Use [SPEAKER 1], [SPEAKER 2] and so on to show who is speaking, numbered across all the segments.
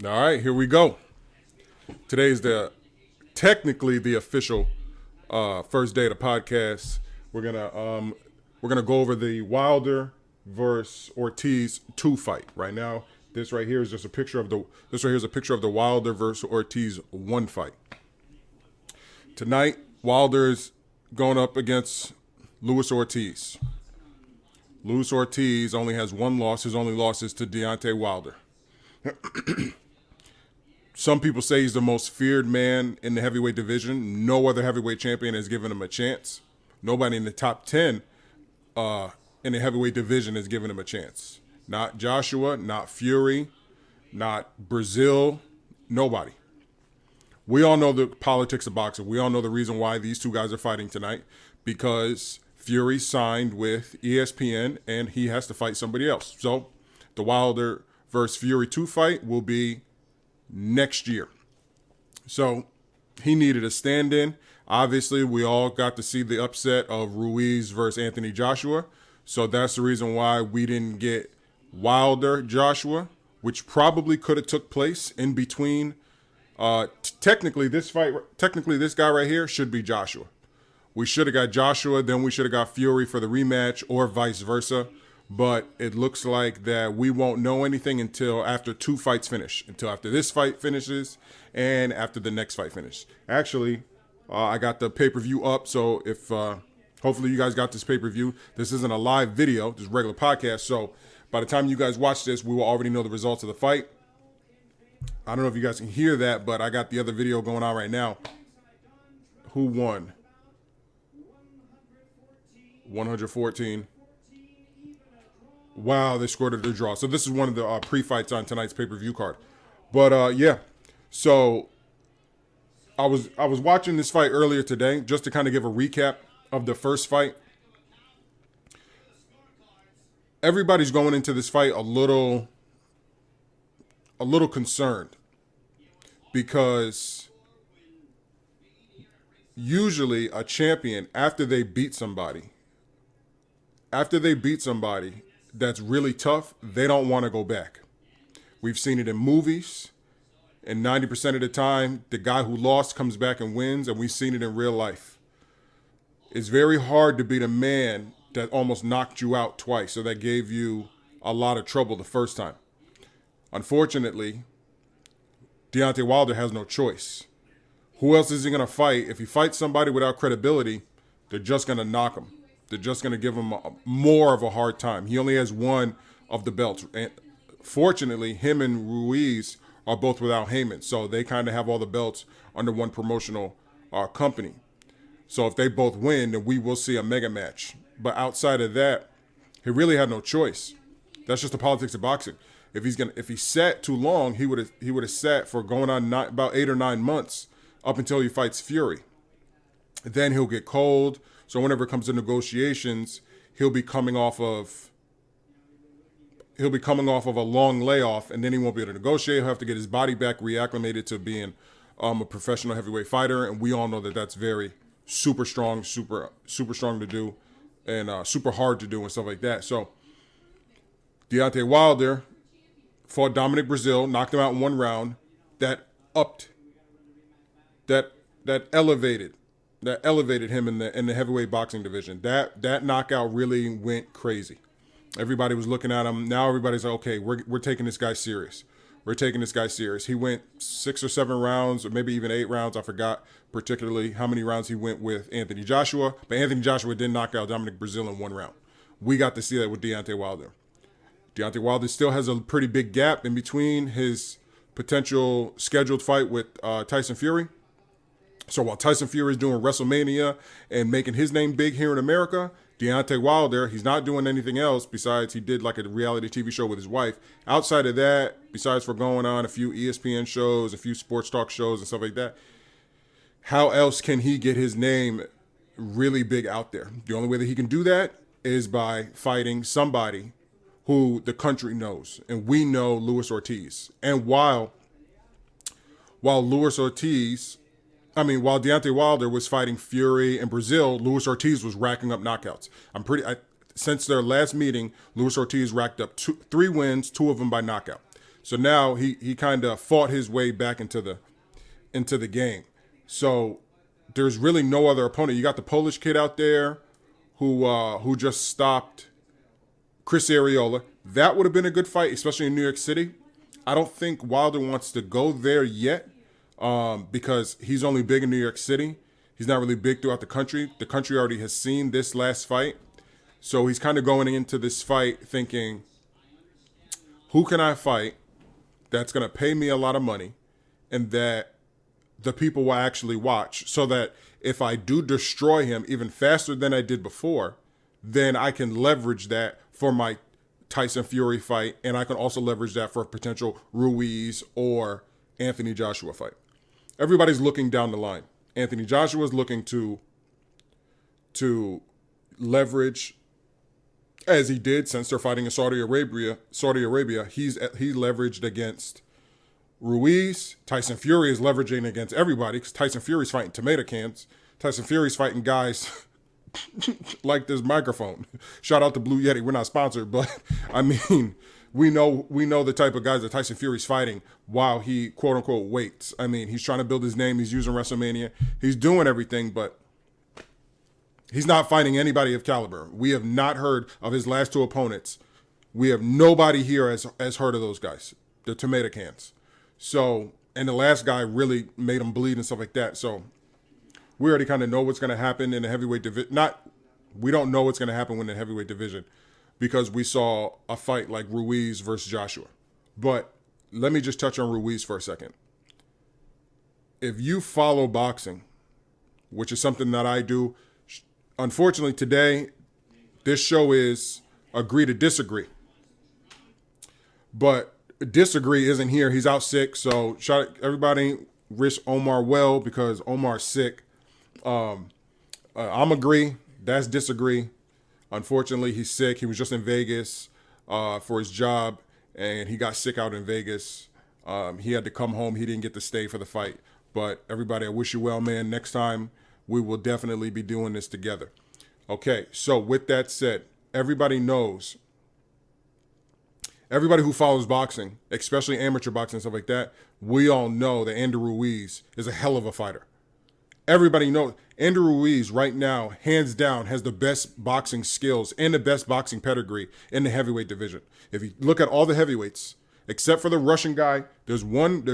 [SPEAKER 1] All right, here we go. Today is technically the official first day of the podcast. We're gonna go over the Wilder versus Ortiz 2 fight. Right now, this right here is just a picture of the this right here is a picture of the Wilder versus Ortiz 1 fight. Tonight, Wilder's going up against Luis Ortiz. Luis Ortiz only has one loss. His only loss is to Deontay Wilder. Some people say he's the most feared man in the heavyweight division. No other heavyweight champion has given him a chance. Nobody in the top 10 in the heavyweight division has given him a chance. Not Joshua, not Fury, not Brazil, nobody. We all know the politics of boxing. We all know the reason why these two guys are fighting tonight, because Fury signed with ESPN and he has to fight somebody else. So the Wilder versus Fury 2 fight will be next year. So he needed a stand-in. Obviously, we all got to see the upset of Ruiz versus Anthony Joshua. So that's the reason why we didn't get Wilder Joshua, which probably could have took place in between. Technically, this guy right here should be Joshua. We should have got Joshua, then we should have got Fury for the rematch, or vice versa. But it looks like that we won't know anything until after 2 fights finish, until after this fight finishes and after the next fight finishes. Actually, I got the pay-per-view up, so if hopefully you guys got this pay-per-view. This isn't a live video, this is a regular podcast, so by the time you guys watch this, we will already know the results of the fight. I don't know if you guys can hear that, but I got the other video going on right now. Who won? 114. Wow, they scored a draw. So this is one of the pre-fights on tonight's pay-per-view card. But yeah, so I was watching this fight earlier today just to kind of give a recap of the first fight. Everybody's going into this fight a little concerned, because usually a champion, after they beat somebody that's really tough, they don't want to go back. We've seen it in movies, and 90% of the time, the guy who lost comes back and wins, and we've seen it in real life. It's very hard to beat a man that almost knocked you out twice, so that gave you a lot of trouble the first time. Unfortunately, Deontay Wilder has no choice. Who else is he going to fight? If he fights somebody without credibility, they're just going to knock him. They're just going to give him more of a hard time. He only has one of the belts. And fortunately, him and Ruiz are both without Heyman, so they kind of have all the belts under one promotional company. So if they both win, then we will see a mega match. But outside of that, he really had no choice. That's just the politics of boxing. If he sat too long, he would have sat for going on about 8 or 9 months up until he fights Fury. Then he'll get cold. So whenever it comes to negotiations, he'll be coming off of a long layoff, and then he won't be able to negotiate. He'll have to get his body back reacclimated to being a professional heavyweight fighter, and we all know that that's very super strong to do, and super hard to do and stuff like that. So Deontay Wilder fought Dominic Brazil, knocked him out in 1 round. That elevated him in the heavyweight boxing division. That knockout really went crazy. Everybody was looking at him. Now everybody's like, okay, we're taking this guy serious. He went 6 or 7 rounds, or maybe even 8 rounds. I forgot particularly how many rounds he went with Anthony Joshua. But Anthony Joshua did knock out Dominic Brazil in 1 round. We got to see that with Deontay Wilder. Deontay Wilder still has a pretty big gap in between his potential scheduled fight with Tyson Fury. So while Tyson Fury is doing WrestleMania and making his name big here in America, Deontay Wilder, he's not doing anything else besides he did like a reality TV show with his wife. Outside of that, besides for going on a few ESPN shows, a few sports talk shows and stuff like that, how else can he get his name really big out there? The only way that he can do that is by fighting somebody who the country knows. And we know Luis Ortiz. And while Deontay Wilder was fighting Fury and Brazil, Luis Ortiz was racking up knockouts. Since their last meeting, Luis Ortiz racked up 3 wins, 2 of them by knockout. So now he kind of fought his way back into the game. So there's really no other opponent. You got the Polish kid out there who just stopped Chris Arreola. That would have been a good fight, especially in New York City. I don't think Wilder wants to go there yet because he's only big in New York City. He's not really big throughout the country. The country already has seen this last fight. So he's kind of going into this fight thinking, who can I fight that's going to pay me a lot of money and that the people will actually watch, so that if I do destroy him even faster than I did before, then I can leverage that for my Tyson Fury fight, and I can also leverage that for a potential Ruiz or Anthony Joshua fight. Everybody's looking down the line. Anthony Joshua is looking to leverage, as he did since they're fighting in Saudi Arabia. He leveraged against Ruiz. Tyson Fury is leveraging against everybody because Tyson Fury's fighting tomato cans. Tyson Fury's fighting guys like this microphone. Shout out to Blue Yeti. We're not sponsored, but I mean, we know the type of guys that Tyson Fury's fighting while he quote unquote waits. I mean, he's trying to build his name. He's using WrestleMania. He's doing everything, but he's not fighting anybody of caliber. We have not heard of his last two opponents. We have nobody here has heard of those guys. The tomato cans. So, and the last guy really made him bleed and stuff like that. So we already kind of know what's going to happen in the heavyweight division. We don't know what's going to happen in the heavyweight division because we saw a fight like Ruiz versus Joshua. But let me just touch on Ruiz for a second. If you follow boxing, which is something that I do, unfortunately today, this show is agree to disagree. But disagree isn't here. He's out sick. So shout out everybody, wish Omar well because Omar's sick. I'm agree. That's disagree. Unfortunately, he's sick. He was just in Vegas for his job, and he got sick out in Vegas. He had to come home. He didn't get to stay for the fight. But everybody, I wish you well, man. Next time, we will definitely be doing this together. Okay, so with that said, everybody knows, everybody who follows boxing, especially amateur boxing and stuff like that, we all know that Andrew Ruiz is a hell of a fighter. Everybody knows Andrew Ruiz right now, hands down, has the best boxing skills and the best boxing pedigree in the heavyweight division. If you look at all the heavyweights, except for the Russian guy, there's one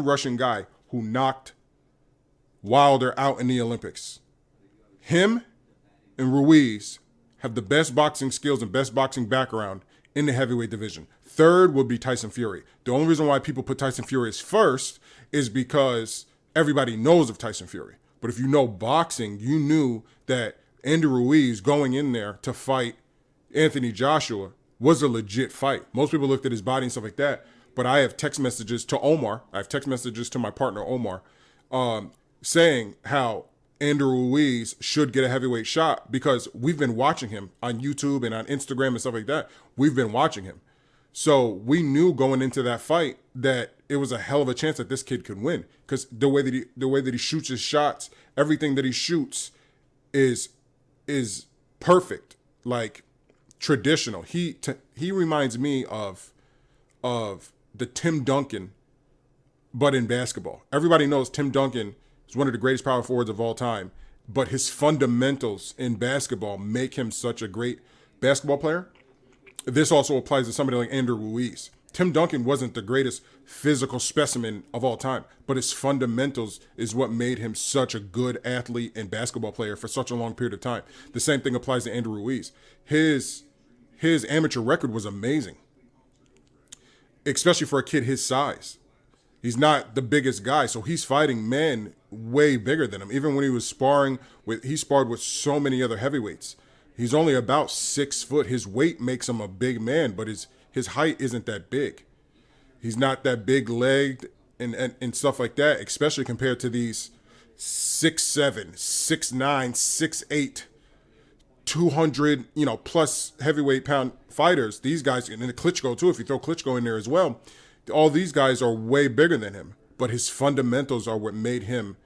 [SPEAKER 1] Russian guy who knocked Wilder out in the Olympics. Him and Ruiz have the best boxing skills and best boxing background in the heavyweight division. Third would be Tyson Fury. The only reason why people put Tyson Fury as first is because everybody knows of Tyson Fury. But if you know boxing, you knew that Andy Ruiz going in there to fight Anthony Joshua was a legit fight. Most people looked at his body and stuff like that. But I have text messages to Omar. I have text messages to my partner, Omar, saying how Andrew Ruiz should get a heavyweight shot because we've been watching him on YouTube and on Instagram and stuff like that. We've been watching him. So we knew going into that fight that it was a hell of a chance that this kid could win because the way that he shoots his shots, everything that he shoots is perfect, like traditional. He reminds me of the Tim Duncan, but in basketball. Everybody knows Tim Duncan is one of the greatest power forwards of all time, but his fundamentals in basketball make him such a great basketball player. This also applies to somebody like Andrew Ruiz. Tim Duncan wasn't the greatest physical specimen of all time, but his fundamentals is what made him such a good athlete and basketball player for such a long period of time. The same thing applies to Andrew Ruiz. His amateur record was amazing, especially for a kid his size. He's not the biggest guy, so he's fighting men way bigger than him. Even when he was sparred with so many other heavyweights. He's only about 6 foot. His weight makes him a big man, but his height isn't that big. He's not that big legged and stuff like that, especially compared to these 6'7", 6'9", 6'8", 200, plus heavyweight pound fighters. These guys, and the Klitschko too, if you throw Klitschko in there as well, all these guys are way bigger than him. But his fundamentals are what made him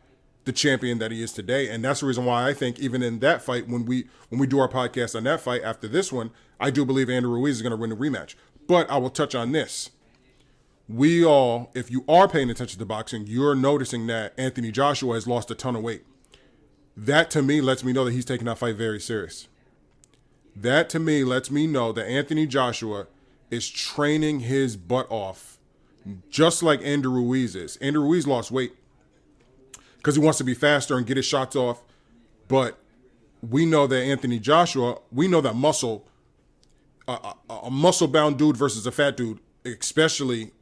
[SPEAKER 1] the champion that he is today. And that's the reason why I think even in that fight, when we do our podcast on that fight after this one, I do believe Andrew Ruiz is going to win the rematch. But I will touch on this. we all, if you are paying attention to boxing, you're noticing that Anthony Joshua has lost a ton of weight. That to me lets me know that he's taking that fight very serious. That to me lets me know that Anthony Joshua is training his butt off, just like Andrew Ruiz is. Andrew Ruiz lost weight because he wants to be faster and get his shots off. But we know that Anthony Joshua, we know that a muscle-bound dude versus a fat dude, especially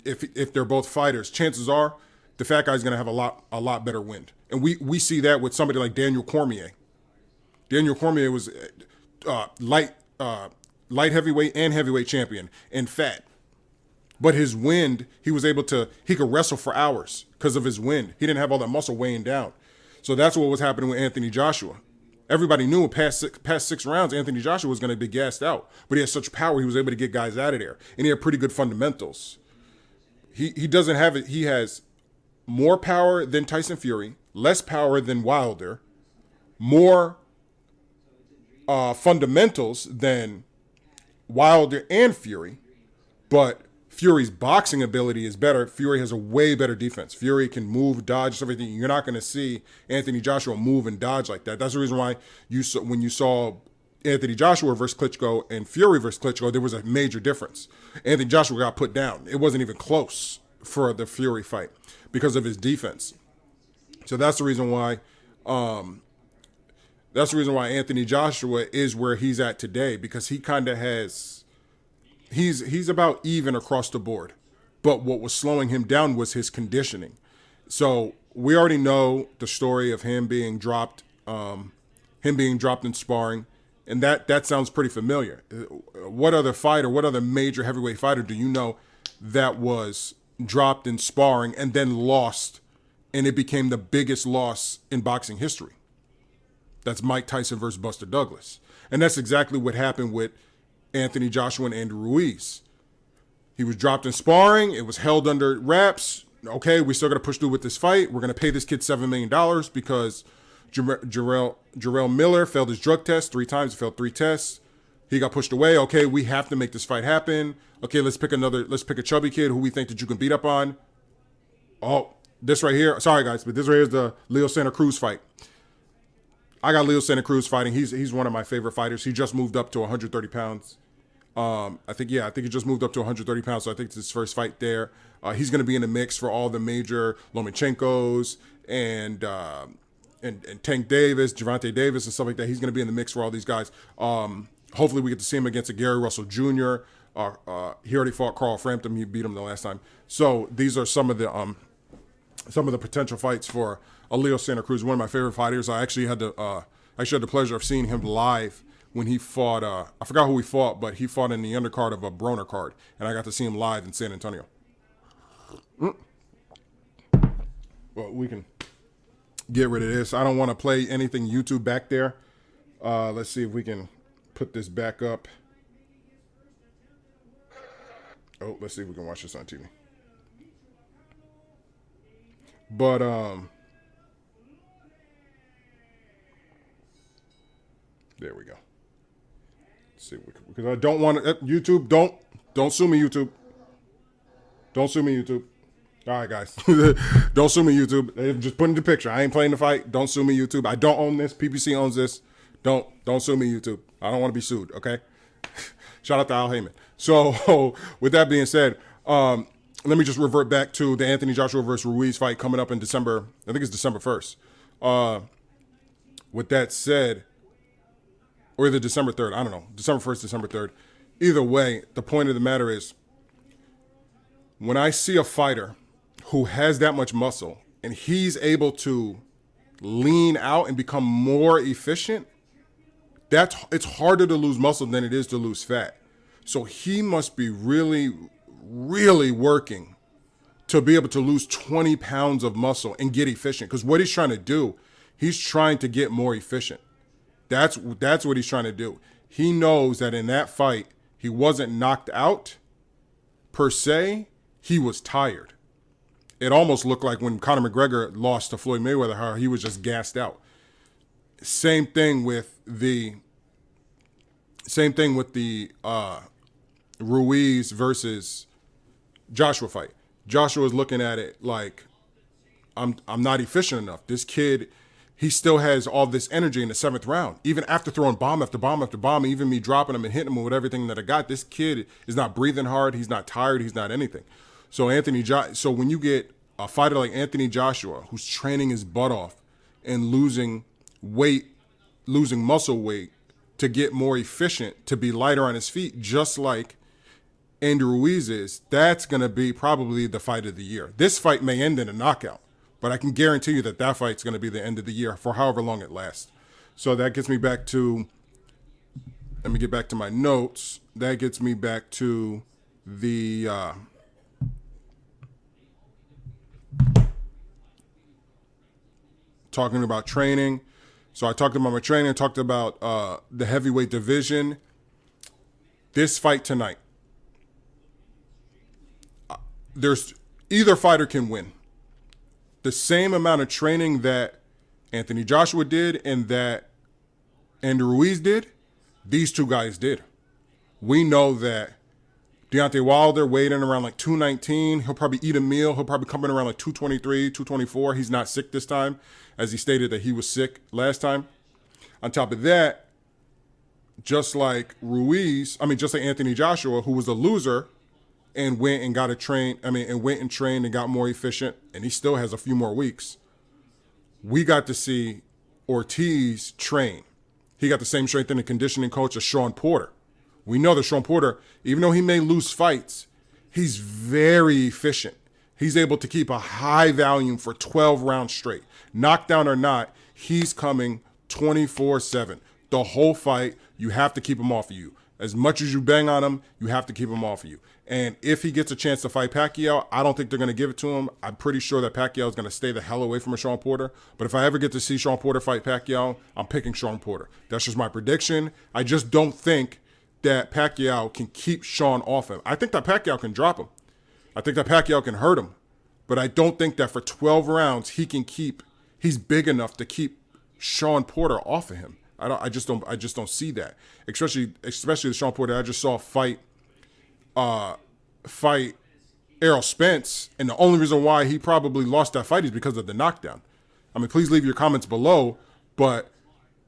[SPEAKER 1] if they're both fighters, chances are the fat guy's going to have a lot better wind. And we see that with somebody like Daniel Cormier. Daniel Cormier was light heavyweight and heavyweight champion and fat. But his wind, he could wrestle for hours because of his wind. He didn't have all that muscle weighing down. So that's what was happening with Anthony Joshua. Everybody knew past six rounds, Anthony Joshua was going to be gassed out. But he has such power, he was able to get guys out of there. And he had pretty good fundamentals. He doesn't have it. He has more power than Tyson Fury, less power than Wilder, more fundamentals than Wilder and Fury, but Fury's boxing ability is better. Fury has a way better defense. Fury can move, dodge, everything. You're not going to see Anthony Joshua move and dodge like that. That's the reason why when you saw Anthony Joshua versus Klitschko and Fury versus Klitschko, there was a major difference. Anthony Joshua got put down. It wasn't even close for the Fury fight because of his defense. So that's the reason why. That's the reason why Anthony Joshua is where he's at today, because he kind of has. He's about even across the board. But what was slowing him down was his conditioning. So we already know the story of him being dropped in sparring. And that sounds pretty familiar. What other major heavyweight fighter do you know that was dropped in sparring and then lost, and it became the biggest loss in boxing history? That's Mike Tyson versus Buster Douglas. And that's exactly what happened with Anthony Joshua and Andrew Ruiz. He was dropped in sparring. It was held under wraps. Okay, we still got to push through with this fight. We're going to pay this kid $7 million because Jarrell Miller failed his drug test 3 times. He failed 3 tests. He got pushed away. Okay, we have to make this fight happen. Okay, let's pick a chubby kid who we think that you can beat up on. Oh, this right here. Sorry, guys, but this right here is the Leo Santa Cruz fight. I got Leo Santa Cruz fighting. He's one of my favorite fighters. He just moved up to 130 pounds. I think he just moved up to 130 pounds, so I think it's his first fight there. He's going to be in the mix for all the major Lomachenkos and Tank Davis, Gervonta Davis, and stuff like that. He's going to be in the mix for all these guys. Hopefully we get to see him against a Gary Russell Jr. He already fought Carl Frampton. He beat him the last time. So these are some of the potential fights for a Leo Santa Cruz, one of my favorite fighters. I actually had the pleasure of seeing him live when he fought. I forgot who he fought, but he fought in the undercard of a Broner card, and I got to see him live in San Antonio. Well, we can get rid of this. I don't want to play anything YouTube back there. Let's see if we can put this back up. Oh, let's see if we can watch this on TV. But there we go. Let's see, because I don't want to. YouTube, don't sue me, YouTube. Don't sue me, YouTube. All right, guys, don't sue me, YouTube. They're just putting the picture. I ain't playing the fight. Don't sue me, YouTube. I don't own this. PPC owns this. Don't sue me, YouTube. I don't want to be sued. Okay. Shout out to Al Heyman. So with that being said, let me just revert back to the Anthony Joshua versus Ruiz fight coming up in December. I think it's December 1st. With that said, or either December 3rd. I don't know. December 1st, December 3rd. Either way, the point of the matter is, when I see a fighter who has that much muscle and he's able to lean out and become more efficient, it's harder to lose muscle than it is to lose fat. So he must be really, really working to be able to lose 20 pounds of muscle and get efficient. Because what he's trying to do, he's trying to get more efficient. That's what he's trying to do. He knows that in that fight, he wasn't knocked out per se. He was tired. It almost looked like when Conor McGregor lost to Floyd Mayweather, how he was just gassed out. Same thing with the Ruiz versus Joshua fight. Joshua was looking at it like, I'm not efficient enough. This kid, he still has all this energy in the 7th round. Even after throwing bomb after bomb after bomb, even me dropping him and hitting him with everything that I got, this kid is not breathing hard. He's not tired. He's not anything. So so when you get a fighter like Anthony Joshua, who's training his butt off and losing muscle weight to get more efficient, to be lighter on his feet, just like Andy Ruiz is, that's going to be probably the fight of the year. This fight may end in a knockout, but I can guarantee you that fight's going to be the end of the year for however long it lasts. So that gets me back to, let me get back to my notes. That gets me back to the talking about training. So I talked about my training, I talked about the heavyweight division. This fight tonight, there's either fighter can win. The same amount of training that Anthony Joshua did and that Andy Ruiz did, these two guys did. We know that Deontay Wilder weighed in around like 219. He'll probably eat a meal. He'll probably come in around like 223, 224. He's not sick this time, as he stated that he was sick last time. On top of that, just like Anthony Joshua, who was a loser and went and trained and got more efficient, and he still has a few more weeks. We got to see Ortiz train. He got the same strength and conditioning coach as Sean Porter. We know that Sean Porter, even though he may lose fights, he's very efficient. He's able to keep a high volume for 12 rounds straight. Knockdown or not, he's coming 24/7. The whole fight, you have to keep him off of you. As much as you bang on him, you have to keep him off of you. And if he gets a chance to fight Pacquiao, I don't think they're going to give it to him. I'm pretty sure that Pacquiao is going to stay the hell away from a Sean Porter. But if I ever get to see Sean Porter fight Pacquiao, I'm picking Sean Porter. That's just my prediction. I just don't think that Pacquiao can keep Sean off him. I think that Pacquiao can drop him. I think that Pacquiao can hurt him. But I don't think that for 12 rounds he's big enough to keep Sean Porter off of him. I just don't see that. Especially the Sean Porter I just saw fight Errol Spence, and the only reason why he probably lost that fight is because of the knockdown. I mean, please leave your comments below, but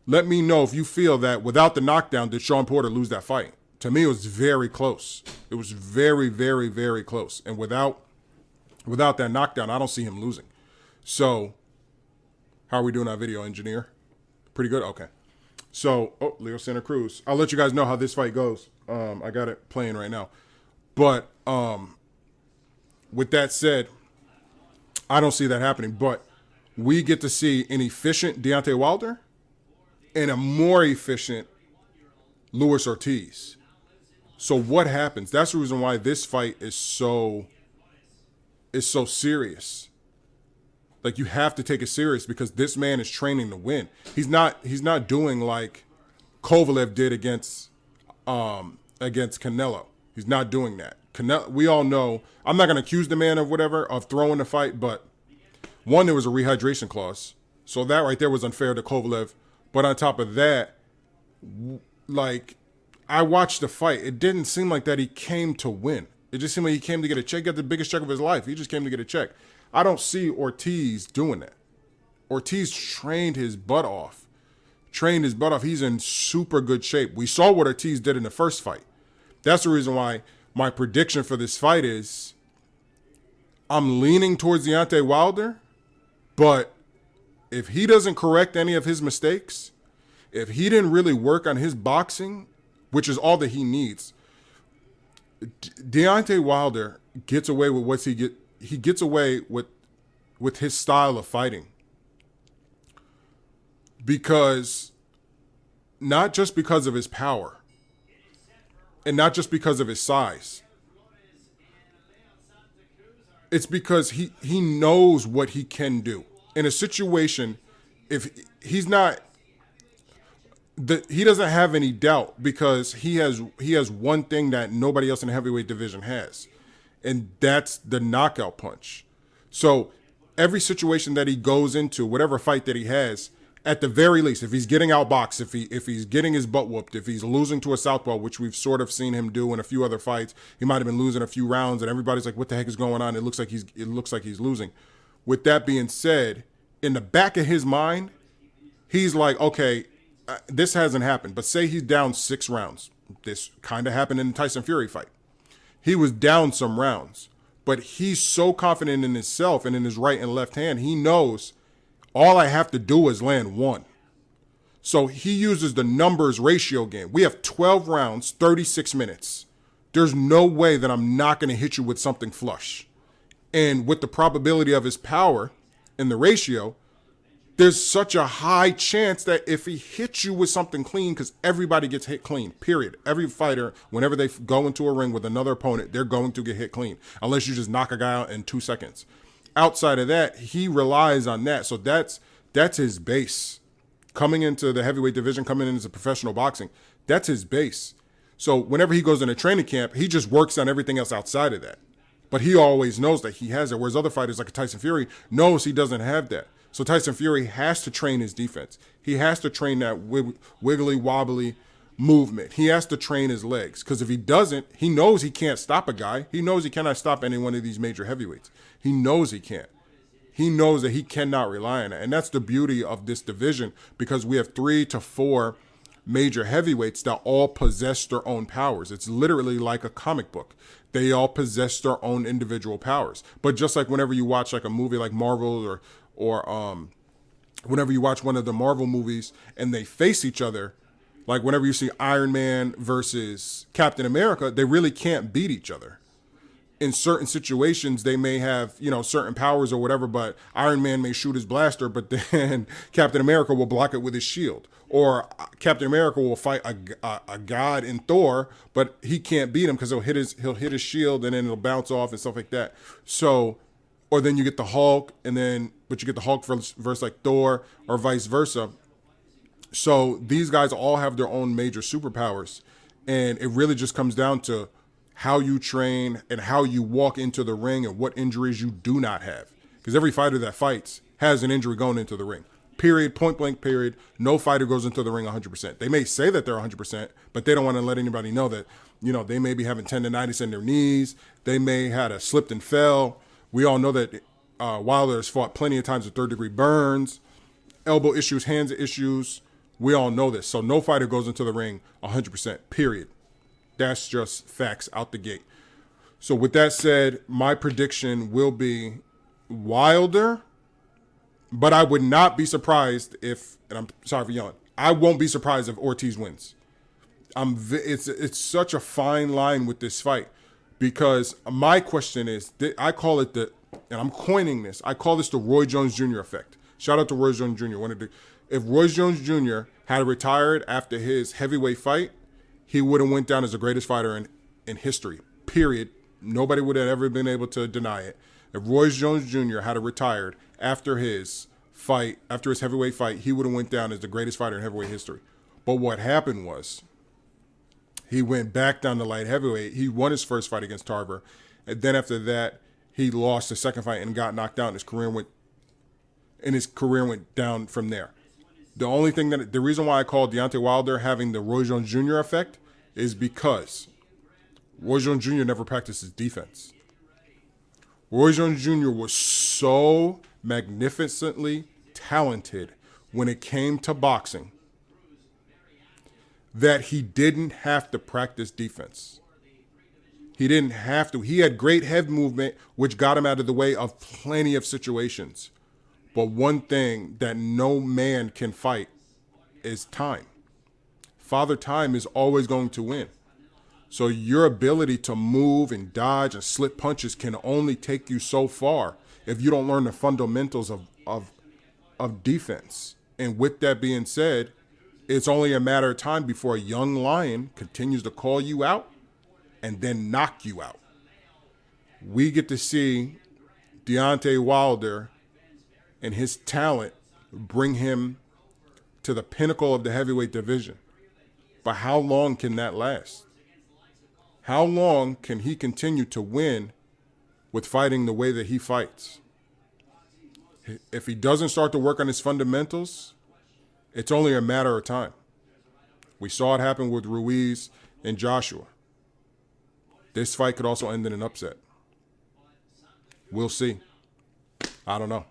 [SPEAKER 1] let me know if you feel that without the knockdown, did Sean Porter lose that fight? To me, it was very close. It was very, very, very close. And without that knockdown, I don't see him losing. So, how are we doing our video, engineer? Pretty good? Okay. So, Leo Santa Cruz. I'll let you guys know how this fight goes. I got it playing right now. But with that said, I don't see that happening. But we get to see an efficient Deontay Wilder and a more efficient Luis Ortiz. So what happens? That's the reason why this fight is so serious. Like, you have to take it serious because this man is training to win. He's not doing like Kovalev did against Canelo. He's not doing that. We all know, I'm not going to accuse the man of throwing the fight, but one, there was a rehydration clause. So that right there was unfair to Kovalev. But on top of that, like, I watched the fight. It didn't seem like that he came to win. It just seemed like he came to get a check. He got the biggest check of his life. He just came to get a check. I don't see Ortiz doing that. Ortiz trained his butt off. He's in super good shape. We saw what Ortiz did in the first fight. That's the reason why my prediction for this fight is I'm leaning towards Deontay Wilder, but if he doesn't correct any of his mistakes, if he didn't really work on his boxing, which is all that he needs, Deontay Wilder gets away with he gets away with his style of fighting. Because, not just because of his power, and not just because of his size, it's because he knows what he can do. In a situation, if he's not, he doesn't have any doubt because he has one thing that nobody else in the heavyweight division has, and that's the knockout punch. So every situation that he goes into, whatever fight that he has, At the very least, if he's getting outboxed, if he's getting his butt whooped, if he's losing to a southpaw, which we've sort of seen him do in a few other fights, he might have been losing a few rounds, and everybody's like, "What the heck is going on?" It looks like he's losing. With that being said, in the back of his mind, he's like, "Okay, this hasn't happened." But say he's down 6 rounds. This kind of happened in the Tyson Fury fight. He was down some rounds, but he's so confident in himself and in his right and left hand. He knows all I have to do is land one. So he uses the numbers ratio game. We have 12 rounds, 36 minutes. There's no way that I'm not going to hit you with something flush. And with the probability of his power in the ratio, there's such a high chance that if he hits you with something clean, because everybody gets hit clean, period. Every fighter, whenever they go into a ring with another opponent, they're going to get hit clean, unless you just knock a guy out in 2 seconds. Outside of that, he relies on that. So that's his base. Coming into the heavyweight division, coming into professional boxing, that's his base. So whenever he goes into training camp, he just works on everything else outside of that. But he always knows that he has it, whereas other fighters like Tyson Fury knows he doesn't have that. So Tyson Fury has to train his defense. He has to train that wiggly, wobbly movement. He has to train his legs, because if he doesn't, he knows he can't stop a guy. He knows he cannot stop any one of these major heavyweights. He knows he can't. He knows that he cannot rely on it. And that's the beauty of this division, because we have 3 to 4 major heavyweights that all possess their own powers. It's literally like a comic book. They all possess their own individual powers. But just like whenever you watch like a movie like Marvel or whenever you watch one of the Marvel movies and they face each other, like whenever you see Iron Man versus Captain America, they really can't beat each other. In certain situations, they may have, certain powers or whatever, but Iron Man may shoot his blaster, but then Captain America will block it with his shield. Or Captain America will fight a god in Thor, but he can't beat him because he'll hit his shield and then it'll bounce off and stuff like that. So, or then you get the Hulk, but you get the Hulk versus like Thor or vice versa. So these guys all have their own major superpowers, and it really just comes down to how you train and how you walk into the ring and what injuries you do not have. Because every fighter that fights has an injury going into the ring. Period, point blank, period. No fighter goes into the ring 100%. They may say that they're 100%, but they don't want to let anybody know that, they may be having tendonitis in their knees. They may had a slipped and fell. We all know that Wilder has fought plenty of times with 3rd-degree burns, elbow issues, hands issues. We all know this. So no fighter goes into the ring 100%, period. That's just facts out the gate. So with that said, my prediction will be Wilder, but I would not be surprised if, and I'm sorry for yelling, I won't be surprised if Ortiz wins. It's such a fine line with this fight, because my question is, I call it and I'm coining this, I call this the Roy Jones Jr. effect. Shout out to Roy Jones Jr. If Roy Jones Jr. had retired after his heavyweight fight, he would have went down as the greatest fighter in history, period. Nobody would have ever been able to deny it. If Roy Jones Jr. had retired after his heavyweight fight, he would have went down as the greatest fighter in heavyweight history. But what happened was, he went back down to light heavyweight. He won his first fight against Tarver. And then after that, he lost the second fight and got knocked out, and his career went down from there. The reason why I call Deontay Wilder having the Roy Jones Jr. effect is because Roy Jones Jr. never practiced his defense. Roy Jones Jr. was so magnificently talented when it came to boxing that he didn't have to practice defense. He didn't have to. He had great head movement, which got him out of the way of plenty of situations. But one thing that no man can fight is time. Father Time is always going to win. So your ability to move and dodge and slip punches can only take you so far if you don't learn the fundamentals of defense. And with that being said, it's only a matter of time before a young lion continues to call you out and then knock you out. We get to see Deontay Wilder and his talent bring him to the pinnacle of the heavyweight division. But how long can that last? How long can he continue to win with fighting the way that he fights? If he doesn't start to work on his fundamentals, It's only a matter of time. We saw it happen with Ruiz and Joshua. This fight could also end in an upset. We'll see. I don't know.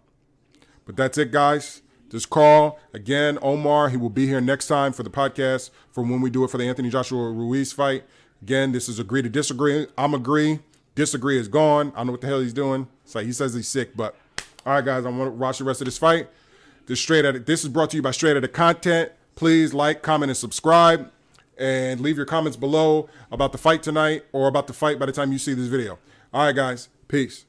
[SPEAKER 1] But that's it, guys. This call, again, Omar, he will be here next time for the podcast from when we do it for the Anthony Joshua Ruiz fight. Again, this is agree to disagree. I'm agree. Disagree is gone. I don't know what the hell he's doing. It's like he says he's sick, but all right, guys, I want to watch the rest of this fight. This is brought to you by Straight Outta Content. Please like, comment, and subscribe. And leave your comments below about the fight tonight or about the fight by the time you see this video. All right, guys. Peace.